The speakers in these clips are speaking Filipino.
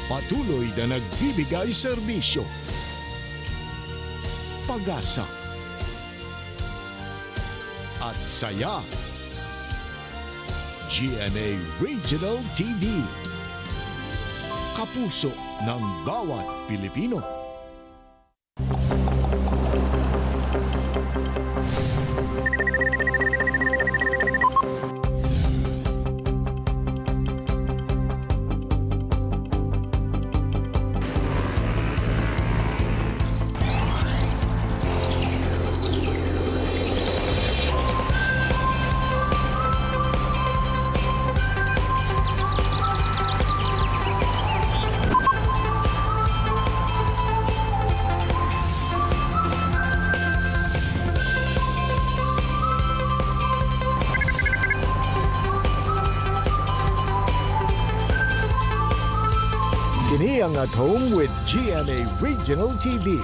Patuloy na nagbibigay serbisyo. Pag-asa at saya. GMA Regional TV. Kapuso ng bawat Pilipino. Kini ang At Home with GMA Regional TV.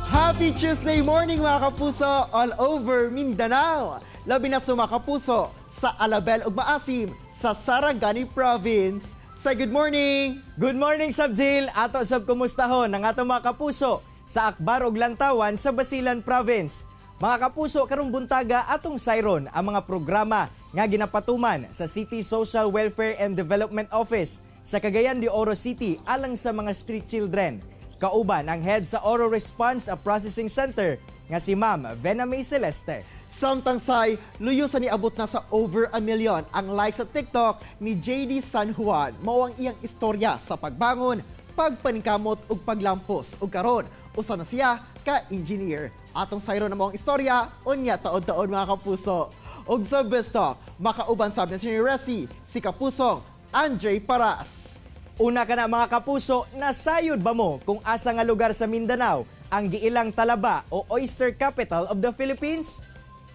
Happy Tuesday morning mga kapuso all over Mindanao. Labi na sa mga kapuso sa Alabel ug Maasim sa Sarangani Province. Say good morning! Good morning, Sab Jill. Ato sab kumustahon ng atong mga kapuso sa Akbar ug Lantawan sa Basilan Province. Mga kapuso, karong buntaga atong sayron ang mga programa nga ginapatuman sa City Social Welfare and Development Office sa Cagayan de Oro City alang sa mga street children. Kauban ang head sa Oro Response Processing Center nga si Ma'am Vena May Celeste. Samtang say, luyo sa niabot na sa over 1 million ang likes sa TikTok ni JD San Juan. Mao ang iyang istorya sa pagbangon, pagpaningkamot ug paglampos ug karon usa na siya ka engineer. Atong sayro na mao ang istorya unya taod-taon mga kapuso. Ug sa Best Talk, makauban sa ni Resi si kapusong Andre Paras. Una ka na mga kapuso, nasayod ba mo kung asa nga lugar sa Mindanao ang giilang Talaba o Oyster Capital of the Philippines?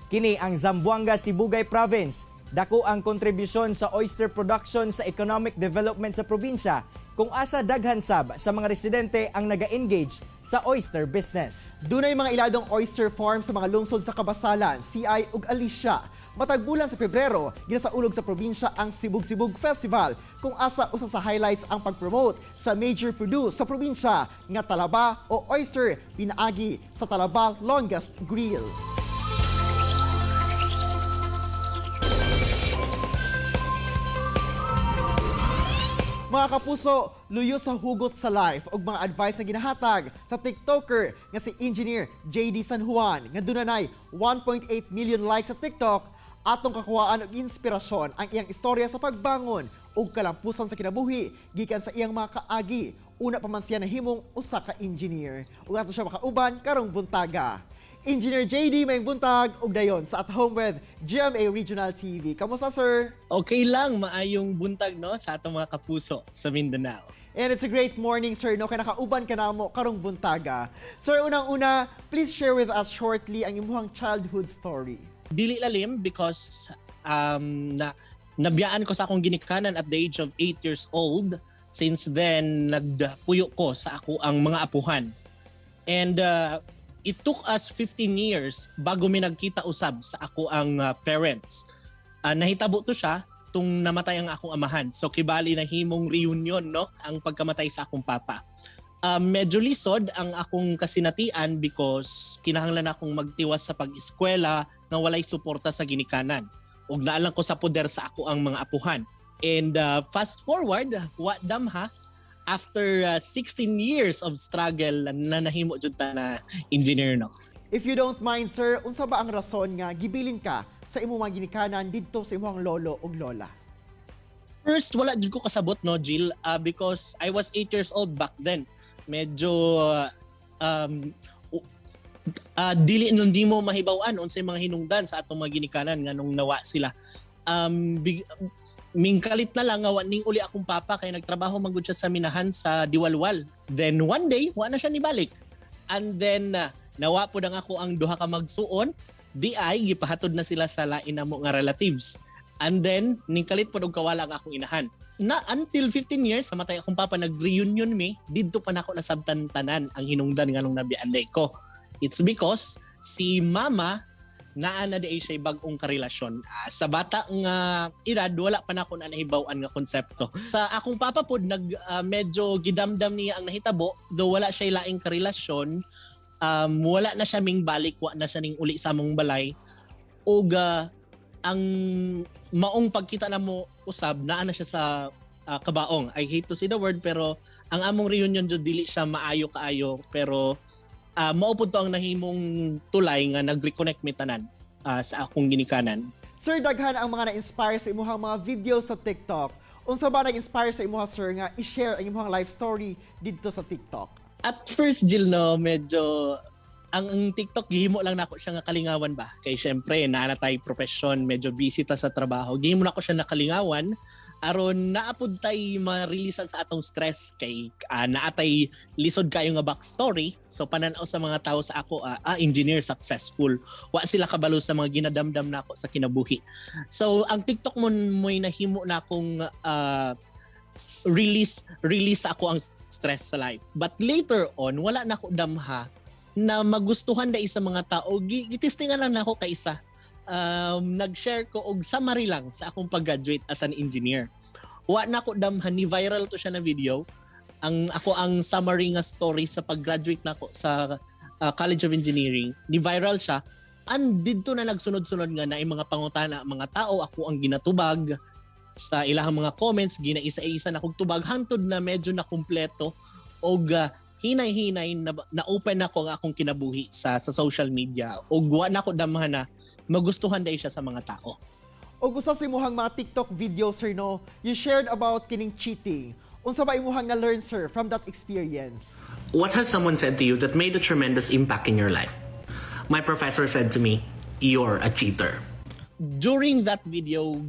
Kini ang Zamboanga, Sibugay Province. Dako ang kontribusyon sa oyster production sa economic development sa probinsya kung asa daghan sab sa mga residente ang naga-engage sa oyster business. Dunay mga iladong oyster farm sa mga lungsod sa Kabasalan, CI ug Alicia. Matag bulan sa Pebrero, ginasaulog sa probinsya ang Sibug-Sibug Festival kung asa usa sa highlights ang pag-promote sa major produce sa probinsya nga talaba o oyster pinaagi sa Talaba Longest Grill. Mga kapuso, luyo sa hugot sa life ug mga advice na ginahatag sa TikToker nga si Engineer JD San Juan nga dunay 1.8 million likes sa TikTok. Atong kakuhaan og inspirasyon ang iyang istorya sa pagbangon ug kalampusan sa kinabuhi gikan sa iyang mga kaagi. Una pa man siya nahimong usa ka engineer. Ug ato siya makauban karong buntaga. Engineer JD may buntag ug dayon sa At Home with GMA Regional TV. Kamusta sir? Okay lang, maayong buntag no sa atong mga kapuso sa Mindanao. And it's a great morning, sir. No, kaya nakauban ka na mo karong buntaga. Sir, unang-una, please share with us shortly ang imong childhood story. Dili lalim because nabiyaan ko sa akong ginikanan at the age of 8 years old. Since then, nagpuyo ko sa ako ang mga apuhan. And it took us 15 years bago mi nagkita usab sa ako ang parents. Nahitabo to siya tung namatay ang akong amahan. So kibali na himong reunion no ang pagkamatay sa akong papa. Medyo lisod ang akong kasinatian because kinahanglan akong magtiwas sa pag-eskwela na walay suporta sa ginikanan. Ug naalang ko sa poder sa ako ang mga apuhan. And fast forward, after 16 years of struggle na nahimo jud ta na engineer no. If you don't mind, sir, unsa ba ang rason nga gibilin ka sa imong mga ginikanan didto sa imong lolo ug lola? First, wala jud ko kasabot no, Jill, because I was 8 years old back then. Medyo di mo mahibaw-an unsay mga hinungdan sa atong mga ginikanan nga nung nawa sila. Mingkalit na lang nga ning uli akong papa kay nagtrabaho man gud siya sa minahan sa Diwalwal. Then one day, wa na siya nibalik. And then nawa pud ang ako ang duha ka magsuon, di ay gipahatod na sila sa lain namo nga relatives. And then ningkalit pud og kawala ang akong inahan. Na until 15 years namatay akong papa, nag-reunion mi didto pa nako nasabtan tanan ang hinungdan nganong nabianday ko. It's because si mama naa na di siya bagong karelasyon. Sa bata nga edad wala pa na ako na nahibaw-an nga konsepto. Sa akong papa pod medyo gidamdam niya ang nahitabo, though wala siya laing karelasyon, wala na siya ming balik, wa na siya ning uli sa among balay. Og ang maong pagkita na mo usab naa na siya sa kabaong. I hate to say the word pero ang among reunion jud dili siya maayo kaayo pero maupod to ang nahimong tulay nga nag-reconnect mi tanan sa akong ginikanan. Sir, daghan ang mga na-inspire sa imuhang mga video sa TikTok. Unsa ba nag-inspire sa imuha, sir, nga i-share ang imuhang life story dito sa TikTok? At first, Jill, no, medyo ang TikTok, gihimo lang nako siya nga kalingawan ba? Kay syempre, naanatay profession, medyo busy ta sa trabaho. Gihimo na ko siya nakalingawan aron naapod tay ma-releasean sa atong stress kay naatay lisod kayo nga backstory. So pananaw sa mga tao sa ako, engineer successful. Wa sila kabalo sa mga ginadamdam nako sa kinabuhi. So ang TikTok mo mo'y nahimo na akong release ako ang stress sa life. But later on, wala na ako damha na magustuhan dai sa mga tao. Gitistingan lang nako kay isa. Nag-share ko og summary lang sa akong pag-graduate as an engineer. Wa na ko damhan ni viral to siya na video. Ang summary nga story sa pag-graduate nako sa College of Engineering. Ni viral siya. And didto na nagsunod-sunod nga na mga pangutana mga tao ako ang ginatubag sa ilahang mga comments, ginaisa-isa na kog tubag hantod na medyo na kumpleto og hinay-hinay na open ako ang akong kinabuhi sa social media og wa na ko damhan na magustuhan dai siya sa mga tao. O gusto sa imuhang mga TikTok video, sir, no? You shared about kining cheating. Unsa ba imuhang na-learn, sir, from that experience? What has someone said to you that made a tremendous impact in your life? My professor said to me, "You're a cheater." During that video,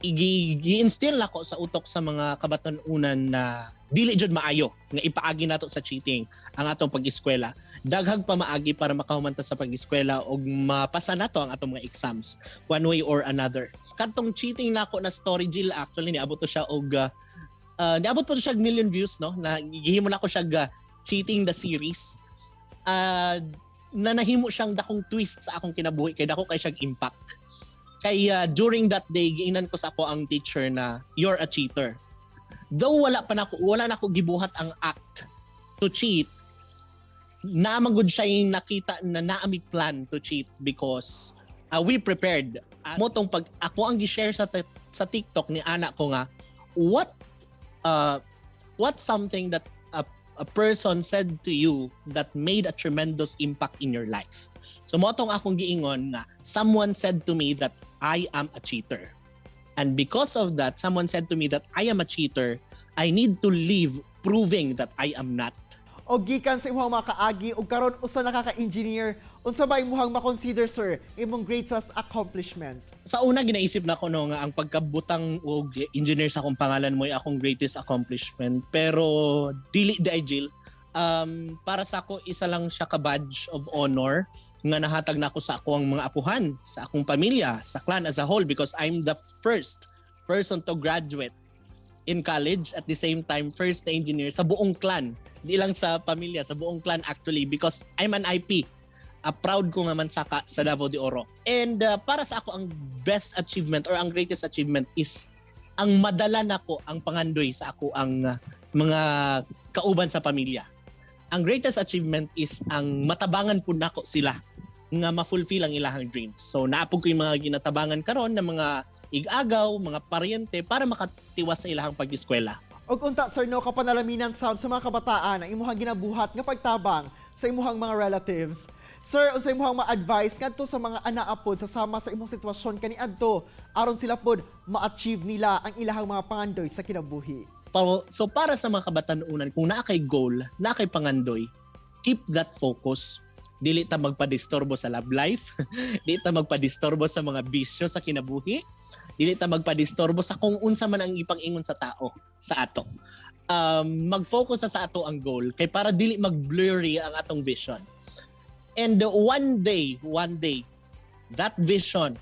gi-instill ako sa utok sa mga kabatanunan na dili jud maayo nga ipaagi nato sa cheating ang atong pag-eskwela. Daghag pa maagi para makahumanta sa pag-eskwela og mapasa nato ang atong mga exams one way or another. Kadtong cheating nako na story, Jill, actually niabot to siya og niabot po to siya million views, no? Na gihimo na ko siya cheating the series. Na nahimo siyang dakong twist sa akong kinabuhi kay dako kay siyang impact. Kaya during that day, giinan ko sa ako ang teacher na you're a cheater. Though wala na ko gibuhat ang act to cheat, naamagod siya yung nakita na naami plan to cheat because we prepared. Motong pag ako ang gi-share sa TikTok ni anak ko nga, what something that a person said to you that made a tremendous impact in your life. So motong akong giingon na someone said to me that I am a cheater. And because of that, someone said to me that I am a cheater. I need to live proving that I am not. O gikan sa imuhang mga kaagi o karon usa nakaka-engineer, unsa ba imuhang ma-consider, sir, imong greatest accomplishment? Sa una ginaisip na ko no nga ang pagkabutang og engineer sa akong pangalan mo ay akong greatest accomplishment. Pero dili di Jill. Para sa ako isa lang siya ka badge of honor nga nahatag na ako sa akong mga apuhan, sa akong pamilya, sa clan as a whole because I'm the first person to graduate in college at the same time first na engineer sa buong clan. Di lang sa pamilya, sa buong clan actually because I'm an IP. Proud ko nga man sa Davao de Oro. And para sa ako ang best achievement or ang greatest achievement is ang madala nako ang pangandoy sa ako ang mga kauban sa pamilya. Ang greatest achievement is ang matabangan po nako sila nga ma-fulfill ang ilahang dreams. So naapog ko yung mga ginatabangan karon ng mga igagaw, mga paryente para makatiwas sa ilahang pag-eskwela. Og unta, sir, no, kapanalaminan sa mga kabataan ang imuhang ginabuhat nga pagtabang sa imuhang mga relatives. Sir, unsa imuhang ma-advise ngadto sa mga anak pod sa sama sa imong sitwasyon kaniadto aron sila pod ma-achieve nila ang ilahang mga pangandoy sa kinabuhi? So para sa mga kabatanunan, kung naa kay goal, naa kay pangandoy, keep that focus. Dili ta magpadisturbo sa love life, dili ta magpadisturbo sa mga bisyo sa kinabuhi, dili ta magpadisturbo sa kung unsa man ang ipang-ingon sa tao sa ato. Mag-focus sa ato ang goal kay para dili mag-blurry ang atong vision. And one day, that vision,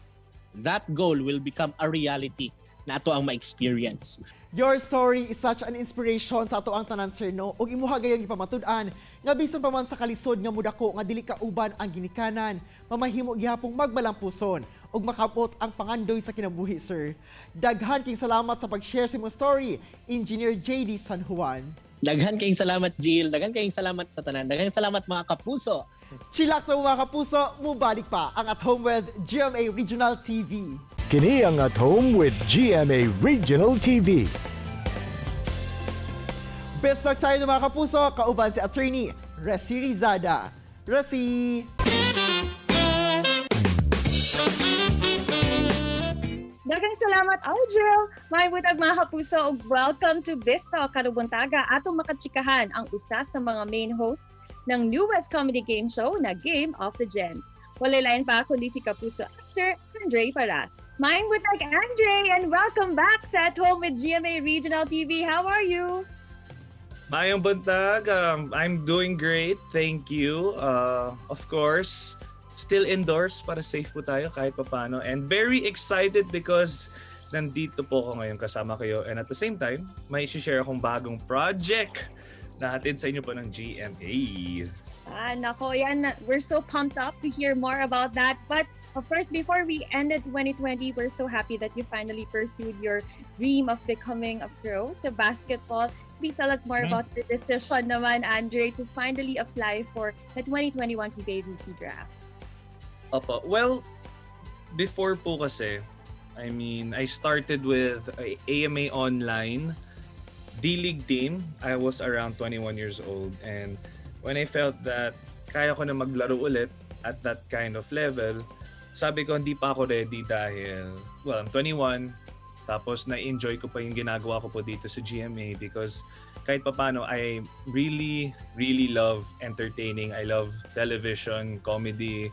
that goal will become a reality na ato ang ma-experience. Your story is such an inspiration sa ato ang tanan, sir, no? Ug imuha gayong ipamatud-an nga bisan pa man sa kalisod nga mudako nga dili kauban ang ginikanan, mamahimo gihapong magbalampuson ug makapot ang pangandoy sa kinabuhi, sir. Daghan king salamat sa pag-share sa imong story, Engineer JD San Juan. Daghan kayong salamat, Jill. Daghan kayong salamat sa tanan. Daghan salamat, mga kapuso. Chillax sa mga kapuso, mubalik pa ang At Home with GMA Regional TV. Kini ang At Home with GMA Regional TV. Best talk tayo ng mga kapuso, kauban si Attorney Resi Rizada. Resi! Daghang salamat, Audrey! May butag mga kapuso, ug welcome to Bisto Kadubuntaga atong makachikahan ang usa sa mga main hosts ng newest comedy game show na Game of the Gents. Walay lain pa kundi si kapuso actor Andre Paras. May butag, Andre, and welcome back sa At Home with GMA Regional TV. How are you? Mayong buntag, I'm doing great, thank you. Of course, still indoors para safe po tayo kahit papano. And very excited because nandito po ako ngayon kasama kayo. And at the same time, may isi-share akong bagong project na hatid sa inyo po ng GMA. Nako, yan. We're so pumped up to hear more about that. But of course, before we ended 2020, we're so happy that you finally pursued your dream of becoming a pro sa basketball. Please tell us more about the decision naman, Andre, to finally apply for the 2021 FIBA Rookie Draft. Opo. Well, before po kasi, I started with AMA Online D-League team. I was around 21 years old, and when I felt that kaya ko na maglaro ulit at that kind of level, sabi ko hindi pa ako ready dahil, well, I'm 21, tapos na-enjoy ko pa yung ginagawa ko po dito sa GMA because kahit papano, I really, really love entertaining. I love television, comedy.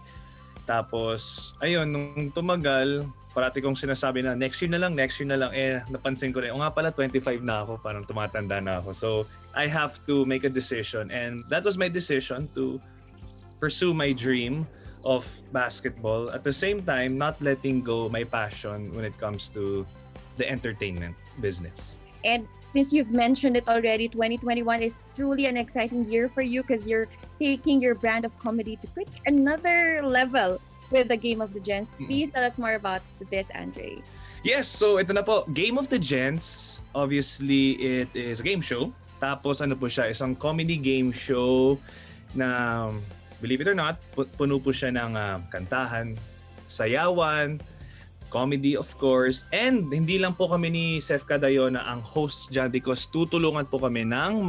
Tapos, ayun, nung tumagal, parati kong sinasabi na next year na lang. Napansin ko rin, nga pala 25 na ako, parang tumatanda na ako. So, I have to make a decision. And that was my decision to pursue my dream of basketball. At the same time, not letting go my passion when it comes to the entertainment business. And since you've mentioned it already, 2021 is truly an exciting year for you because you're taking your brand of comedy to quick another level with the Game of the Gents. Please tell us more about this, Andre. Yes, so ito na po, Game of the Gents. Obviously, it is a game show. Tapos ano po siya, isang comedy game show na, believe it or not, puno po siya ng kantahan, sayawan, comedy of course, and hindi lang po kami ni Seth Cadayona ang hosts dyan because tutulungan po kami ng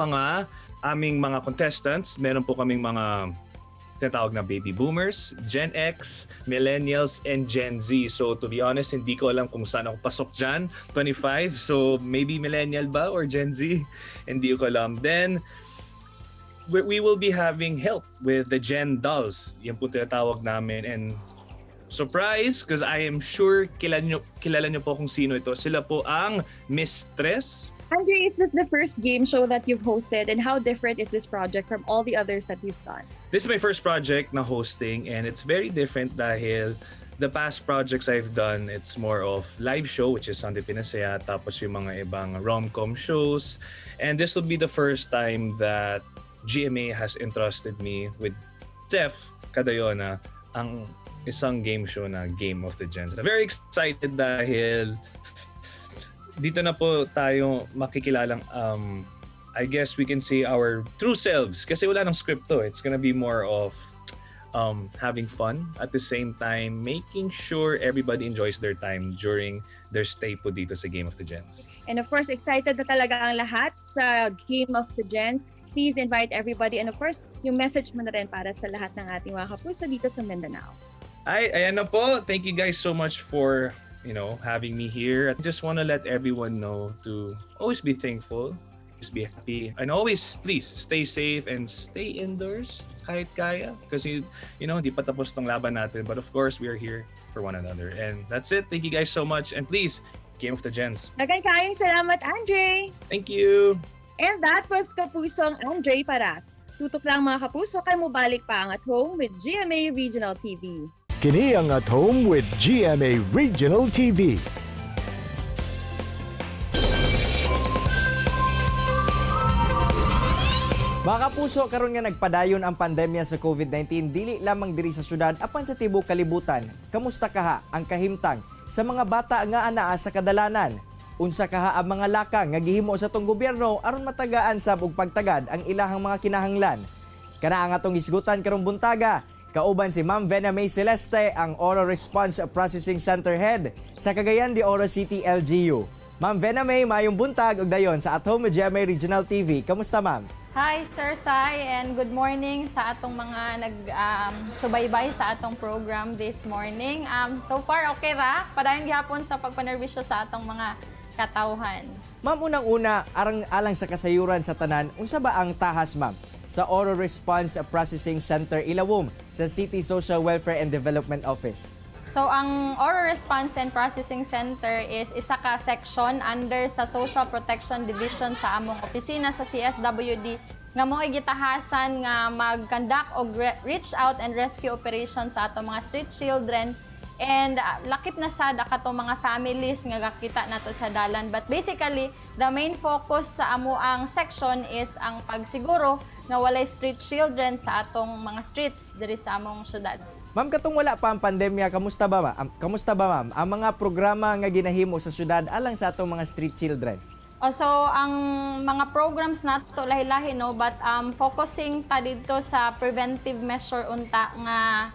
aming mga contestants. Meron po kaming mga tinatawag na baby boomers, Gen X, millennials, and Gen Z. So to be honest, hindi ko alam kung saan ako pasok dyan, 25, so maybe millennial ba or Gen Z? Hindi ko alam. Then, we will be having help with the Gen Dolls. Yan po tinatawag namin, and surprise, because I am sure kilala nyo po kung sino ito. Sila po ang Mistress. Andre, is this the first game show that you've hosted, and how different is this project from all the others that you've done? This is my first project na hosting, and it's very different dahil the past projects I've done, it's more of live show, which is Sunday Pinasaya, tapos yung mga ibang rom-com shows. And this will be the first time that GMA has entrusted me with Seth Cadayona ang isang game show na Game of the Gents. I'm very excited dahil dito na po tayo makikilalang, I guess we can see our true selves kasi wala nang script to. It's gonna be more of having fun at the same time making sure everybody enjoys their time during their stay po dito sa Game of the Gents. And of course, excited na talaga ang lahat sa Game of the Gents. Please invite everybody, and of course, yung message mo na rin para sa lahat ng ating mga kapuso dito sa Mindanao. Ayan na po. Thank you guys so much for, having me here. I just want to let everyone know to always be thankful, just be happy, and always, please, stay safe and stay indoors kahit kaya. Kasi, hindi pa tapos tong laban natin. But of course, we are here for one another. And that's it. Thank you guys so much. And please, Game of the Gents. Nagkayang salamat, Andre! Thank you! And that was Kapusong Andre Paras. Tutok lang mga kapuso, kay mo balik pa ang At Home with GMA Regional TV. Kini ang At Home with GMA Regional TV. Mga kapuso, karon nga nagpadayon ang pandemya sa COVID-19 dili lamang diri sa syudad apan sa tibuok kalibutan. Kamusta kaha ang kahimtang sa mga bata nga anaa sa kadalanan? Unsa kaha ang mga lakang nga gihimo sa tong gobyerno aron matagaan sab og pagtagad ang ilahang mga kinahanglan? Kana ang atong isgutan karong buntaga. Kauban si Ma'am Vena May Celeste, ang Oral Response Processing Center Head sa Cagayan de Oro City, LGU. Ma'am Vena May, mayong buntag og dayon sa At Home with GMA Regional TV. Kamusta, ma'am? Hi, Sir Sai, and good morning sa atong mga nag-subaybay sa atong program this morning. So far, okay ra. Padayon gihapon sa pagpanerbisyo sa atong mga katawhan. Ma'am, unang-una, alang sa kasayuran sa tanan, unsa ba ang tahas, ma'am, sa Oral Response Processing Center Ilawom sa City Social Welfare and Development Office? So, ang Oral Response and Processing Center is isa ka section under sa Social Protection Division sa among opisina sa CSWD nga mo'y gitahasan nga mag-conduct og reach out and rescue operation sa atong mga street children and lakip na sad akatong mga families nga gakita nato sa dalan. But basically, the main focus sa amo ang section is ang pagsiguro nga walay street children sa atong mga streets diri sa among syudad. Ma'am, katong wala pa ang pandemya, kamusta ba, ma'am? Ang mga programa nga ginahimo sa syudad alang sa atong mga street children? So, ang mga programs nato lahi-lahi, no, but focusing ta dito sa preventive measure unta nga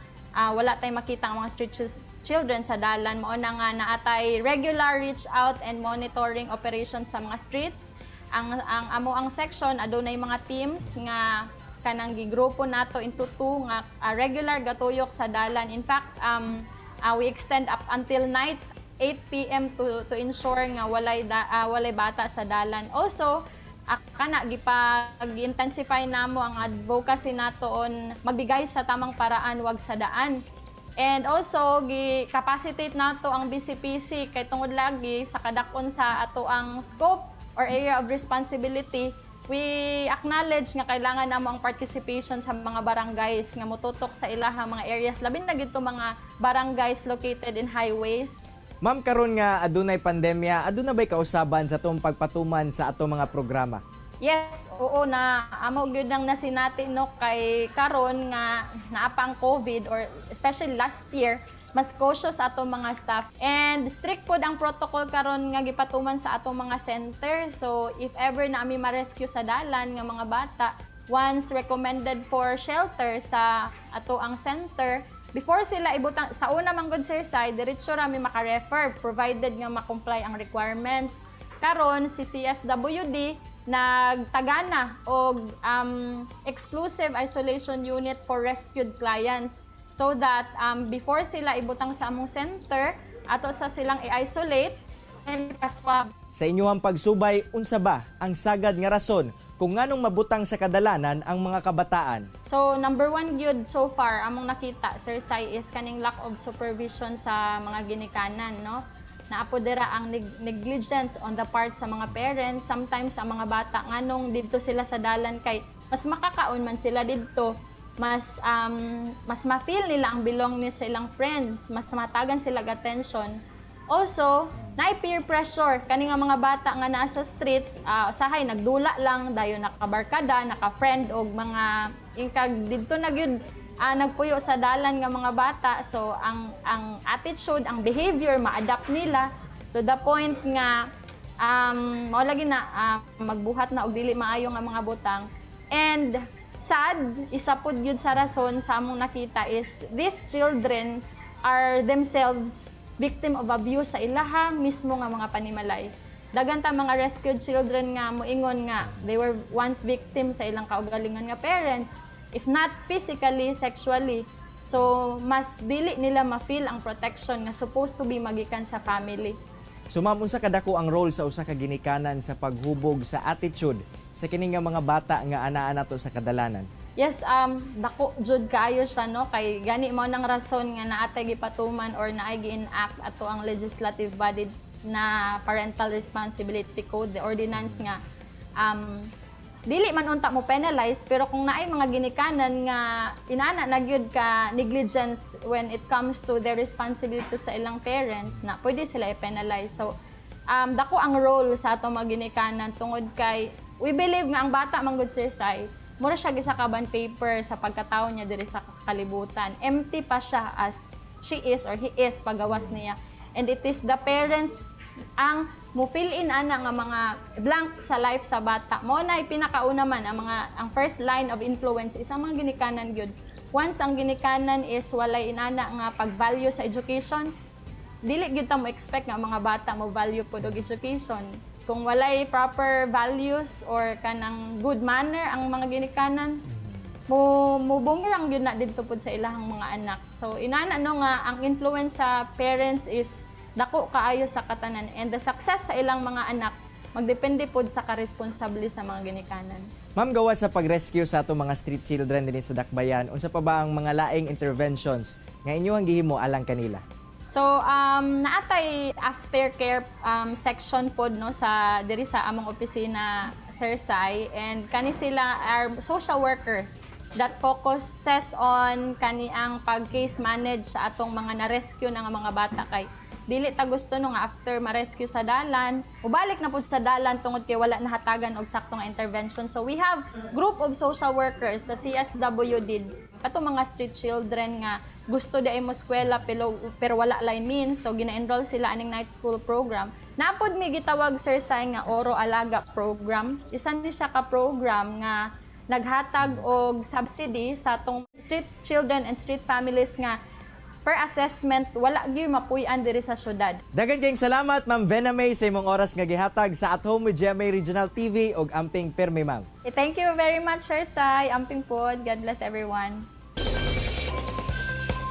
wala tay makita ang mga street children sa dalan. Mao na nga naatay regular reach out and monitoring operations sa mga streets. Ang amo ang section adunay mga teams nga kanang gigrupo nato into two nga regular gatuyok sa dalan. In fact, we extend up until night 8 p.m. to ensure nga walay bata sa dalan. Also, kana gipag-intensify namo ang advocacy nato on magbigay sa tamang paraan wag sa daan. And also gi-capacitate nato ang BCPC kay tungod lagi sa kadakon sa ato ang scope or area of responsibility. We acknowledge nga kailangan namo ang participation sa mga barangays nga motutok sa ilahang mga areas labing na gito mga barangays located in highways. Ma'am, karon nga adunay pandemya, aduna ba'y kausaban sa atong pagpatuman sa atong mga programa? Yes, oo na amo gyud nang nasinati no kay karon nga naapa ang COVID or especially last year mas cautious atong mga staff and strict pod ang protocol karon nga gipatuman sa atong mga center. So if ever na ami ma-rescue sa dalan nga mga bata, once recommended for shelter sa ato ang center, before sila ibutang sa una man gud sir side, diretso ra mi maka-refer provided nga ma-comply ang requirements. Karon si CSWD nagtagana og exclusive isolation unit for rescued clients. So that before sila ibutang sa among center, ato sa silang i-isolate and swab. Sa inyong pagsubay, unsa ba ang sagad nga rason kung nganong mabutang sa kadalanan ang mga kabataan? So number one gyud so far among nakita Sir Sai is kaning lack of supervision sa mga ginikanan, no? Naapodera ang negligence on the part sa mga parents. Sometimes ang mga bata nganong didto sila sa dalan kay mas makakaon man sila didto, mas ma-feel nila ang belongingness sa ilang friends, mas matagan sila attention. Also, na peer pressure kani nga mga bata nga nasa streets, usahay nagdula lang dayon nakabarkada, naka-friend og mga ingkag didto na gyud nagpuyo sa dalan nga mga bata. So ang attitude, ang behavior ma-adapt nila to the point nga mao lagi na magbuhat na og dili maayo nga mga butang. And sad, isa pod yun sa rason sa among nakita is these children are themselves victim of abuse sa ilaha mismo nga mga panimalay. Dagan ta mga rescued children nga moingon nga they were once victim sa ilang kaugalingon nga parents, if not physically, sexually. So mas dili nila ma-feel ang protection nga supposed to be magikan sa family. So ma'am, unsa kadako ang role sa usa ka ginikanan sa paghubog sa attitude sa kini nga mga bata nga anaa nato sa kadalanan? Yes, dako jud kaayo siya, no, kay gani mao nang rason nga naatay gipatuman or naay gi-enact ato ang legislative body na Parental Responsibility Code, the ordinance nga dili man unta mo penalize, pero kung naay mga ginikanan nga inana na gyud ka negligence when it comes to their responsibility sa ilang parents, na pwede sila i-penalize. So dako ang role sa atong mga ginikanan tungod kay we believe nga ang bata man gud sir Sai mura siya gisa ka bond paper sa pagkatao niya diri sa kalibutan. Empty pa siya as she is or he is pagawas niya. And it is the parents ang mupilin ana nga mga blank sa life sa bata. Mo na pinakauna man ang first line of influence is ang mga ginikanan gyud. Once ang ginikanan is walay inana nga pag-value sa education, dili gyud ta mo expect nga mga bata mo value pud og education. Kung walay proper values or kanang good manner ang mga ginikanan, mo bumerang gyud na didto pud sa ilahang mga anak. So inana no nga ang influence sa parents is dako kaayo sa katanan, and the success sa ilang mga anak magdepende pod sa karesponsable sa mga ginikanan. Ma'am, gawa sa pag-rescue sa atong mga street children dinhi sa Dakbayan, unsa pa ba ang mga laing interventions nga inyong gihimo alang kanila? So naatay aftercare section pod no sa diri sa among opisina Sir Sai, and kani sila are social workers that focuses on kani ang pag-case manage sa atong mga na-rescue nga mga bata kay dili ta gusto no nga after ma-rescue sa dalan, ubalik na pud sa dalan tungod kay wala nahatagan og saktong intervention. So we have group of social workers sa CSW did atong mga street children nga gusto di mo eskwela pero wala lain means, so gina-enroll sila aning night school program. Napod mi gitawag Sir Sai nga Oro Alaga program. Isa ni siya ka program nga naghatag og subsidy sa atong street children and street families nga per assessment wala gyud mapuy-an diri sa syudad. Daghang kayong salamat, Ma'am Vena May, sa imong oras nga gihatag sa At Home with GMA Regional TV ug amping permi, ma'am. Thank you very much, Sir Sai. Amping pod. God bless everyone.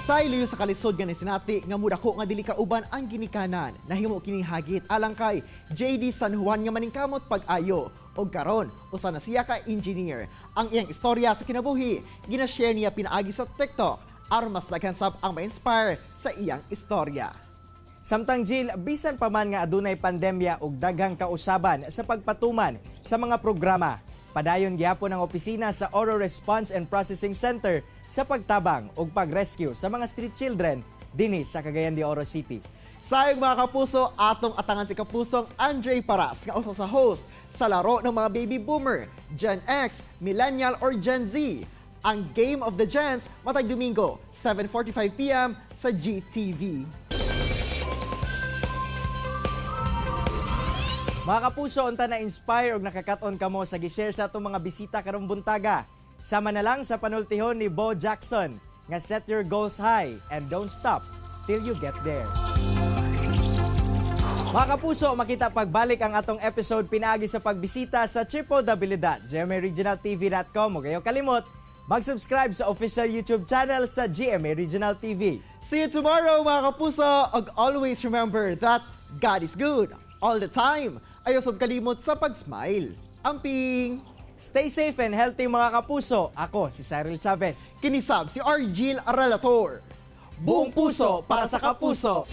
Sa iliyo sa kalisod nga ni sinati nga mudako nga dili kauban ang ginikanan, nahimo kini hagit alang kay JD San Juan nga maningkamot pag-ayo og karon usa na siya ka engineer. Ang iyang istorya sa kinabuhi gina-share niya pinaagi sa TikTok aron mas daghan sab ang ma-inspire sa iyang istorya. Samtang Jill, bisan pa man nga adunay pandemya ug daghang kausaban sa pagpatuman sa mga programa, padayon gyapon ang opisina sa Oro Response and Processing Center sa pagtabang ug pag-rescue sa mga street children dinhi sa Cagayan de Oro City. Sayang mga kapuso, atong atangan si kapusong Andre Paras nga usa sa host sa laro ng mga baby boomer, Gen X, Millennial or Gen Z. Ang Game of the Gens matag Domingo, 7:45 PM sa GTV. Mga kapuso, unta na inspire ug nakakaton kamo sa gi-share sa atong mga bisita karong buntaga. Sama na lang sa panultihon ni Bo Jackson nga set your goals high and don't stop till you get there. Mga kapuso, makita pagbalik ang atong episode pinaagi sa pagbisita sa www.gmaregionaltv.com. Ug ayaw kalimot, mag-subscribe sa official YouTube channel sa GMA Regional TV. See you tomorrow mga kapuso, ug always remember that God is good all the time. Ayaw sab kalimot sa pag-smile. Amping! Stay safe and healthy mga kapuso. Ako si Cyril Chavez. Kinisab si Argil Aralator. Buong puso para sa kapuso.